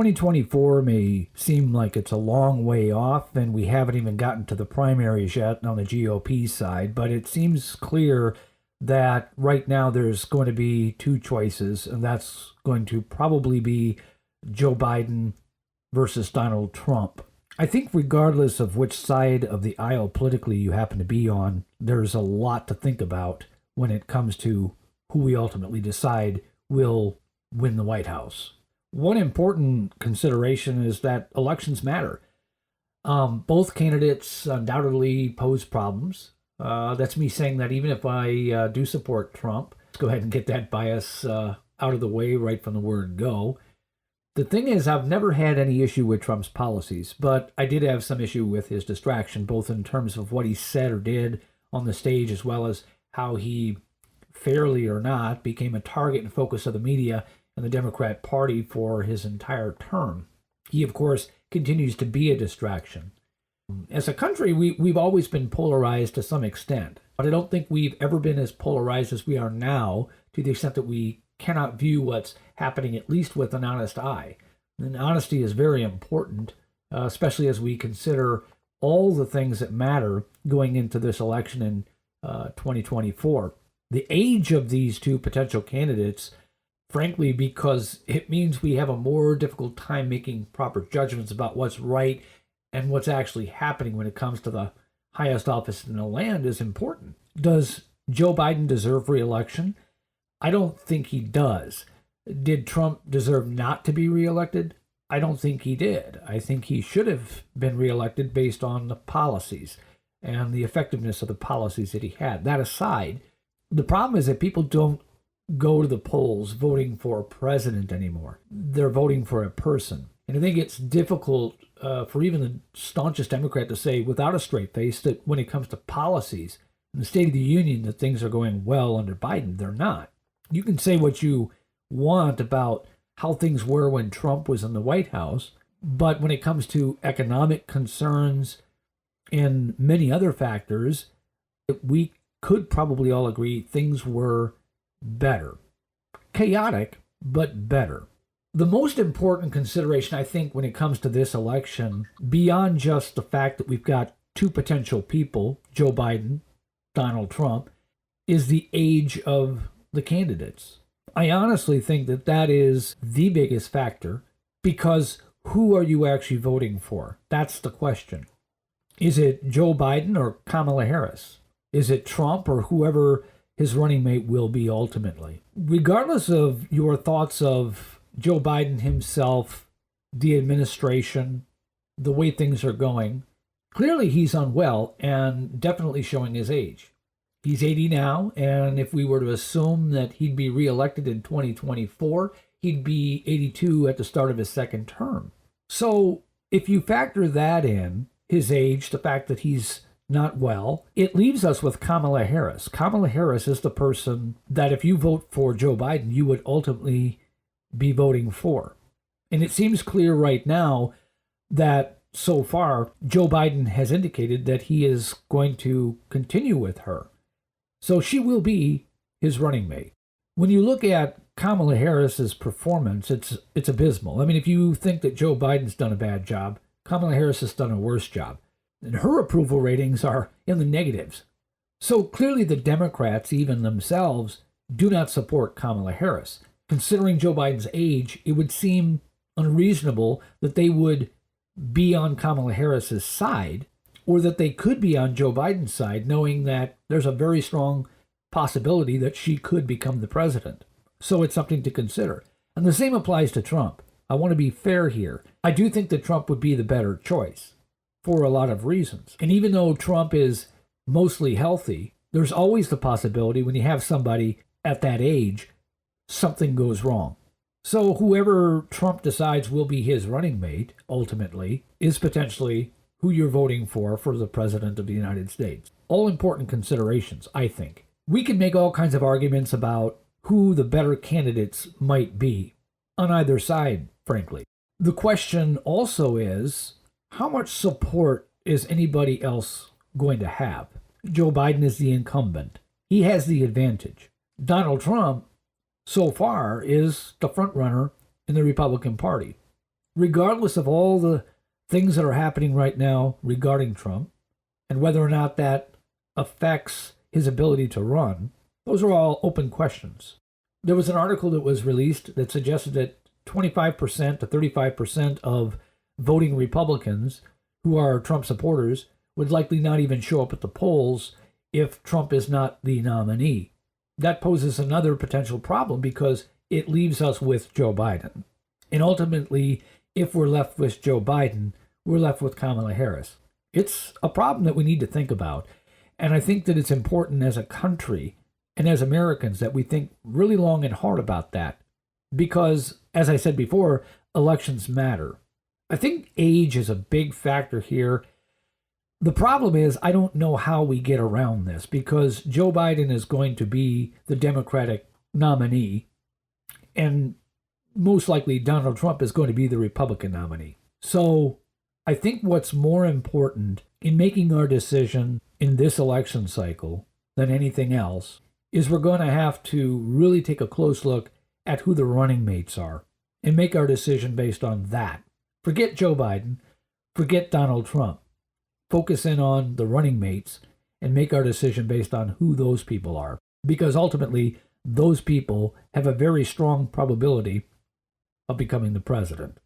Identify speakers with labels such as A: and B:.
A: 2024 may seem like it's a long way off, and we haven't even gotten to the primaries yet on the GOP side, but it seems clear that right now there's going to be two choices, and that's going to probably be Joe Biden versus Donald Trump. I think regardless of which side of the aisle politically you happen to be on, there's a lot to think about when it comes to who we ultimately decide will win the White House. One important consideration is that elections matter. Both candidates undoubtedly pose problems. That's me saying that even if I do support Trump, let's go ahead and get that bias out of the way right from the word go. The thing is, I've never had any issue with Trump's policies, but I did have some issue with his distraction, both in terms of what he said or did on the stage, as well as how he, fairly or not, became a target and focus of the media and the Democrat Party for his entire term. He, of course, continues to be a distraction. As a country, we've always been polarized to some extent, but I don't think we've ever been as polarized as we are now, to the extent that we cannot view what's happening at least with an honest eye. And honesty is very important, especially as we consider all the things that matter going into this election in 2024. The age of these two potential candidates, frankly, because it means we have a more difficult time making proper judgments about what's right and what's actually happening when it comes to the highest office in the land, is important. Does Joe Biden deserve re-election? I don't think he does. Did Trump deserve not to be reelected? I don't think he did. I think he should have been reelected based on the policies and the effectiveness of the policies that he had. That aside, the problem is that people don't go to the polls voting for a president anymore. They're voting for a person. And I think it's difficult for even the staunchest Democrat to say without a straight face that when it comes to policies in the State of the Union that things are going well under Biden. They're not. You can say what you want about how things were when Trump was in the White House, but when it comes to economic concerns and many other factors, we could probably all agree things were better. Chaotic, but better. The most important consideration, I think, when it comes to this election, beyond just the fact that we've got two potential people, Joe Biden, Donald Trump, is the age of the candidates. I honestly think that that is the biggest factor, because who are you actually voting for? That's the question. Is it Joe Biden or Kamala Harris? Is it Trump or whoever his running mate will be ultimately? Regardless of your thoughts of Joe Biden himself, the administration, the way things are going, clearly he's unwell and definitely showing his age. He's 80 now, and if we were to assume that he'd be reelected in 2024, he'd be 82 at the start of his second term. So if you factor that in, his age, the fact that he's not well, it leaves us with Kamala Harris. Kamala Harris is the person that if you vote for Joe Biden, you would ultimately be voting for. And it seems clear right now that so far, Joe Biden has indicated that he is going to continue with her. So she will be his running mate. When you look at Kamala Harris's performance, it's abysmal. I mean, if you think that Joe Biden's done a bad job, Kamala Harris has done a worse job. And her approval ratings are in the negatives. So clearly the Democrats, even themselves, do not support Kamala Harris. Considering Joe Biden's age, it would seem unreasonable that they would be on Kamala Harris's side, or that they could be on Joe Biden's side, knowing that there's a very strong possibility that she could become the president. So it's something to consider. And the same applies to Trump. I want to be fair here. I do think that Trump would be the better choice for a lot of reasons. And even though Trump is mostly healthy, there's always the possibility when you have somebody at that age, something goes wrong. So whoever Trump decides will be his running mate, ultimately, is potentially who you're voting for the president of the United States. All important considerations, I think. We can make all kinds of arguments about who the better candidates might be on either side, frankly. The question also is, how much support is anybody else going to have? Joe Biden is the incumbent. He has the advantage. Donald Trump, so far, is the front runner in the Republican Party. regardless of all the things that are happening right now regarding Trump and whether or not that affects his ability to run, those are all open questions. There was an article that was released that suggested that 25% to 35% of voting Republicans who are Trump supporters would likely not even show up at the polls if Trump is not the nominee. That poses another potential problem because it leaves us with Joe Biden. And ultimately, if we're left with Joe Biden, we're left with Kamala Harris. It's a problem that we need to think about. And I think that it's important as a country and as Americans that we think really long and hard about that. Because, as I said before, elections matter. I think age is a big factor here. The problem is, I don't know how we get around this because Joe Biden is going to be the Democratic nominee, and most likely Donald Trump is going to be the Republican nominee. So I think what's more important in making our decision in this election cycle than anything else is we're going to have to really take a close look at who the running mates are and make our decision based on that. Forget Joe Biden, forget Donald Trump. Focus in on the running mates and make our decision based on who those people are. Because ultimately, those people have a very strong probability of becoming the president.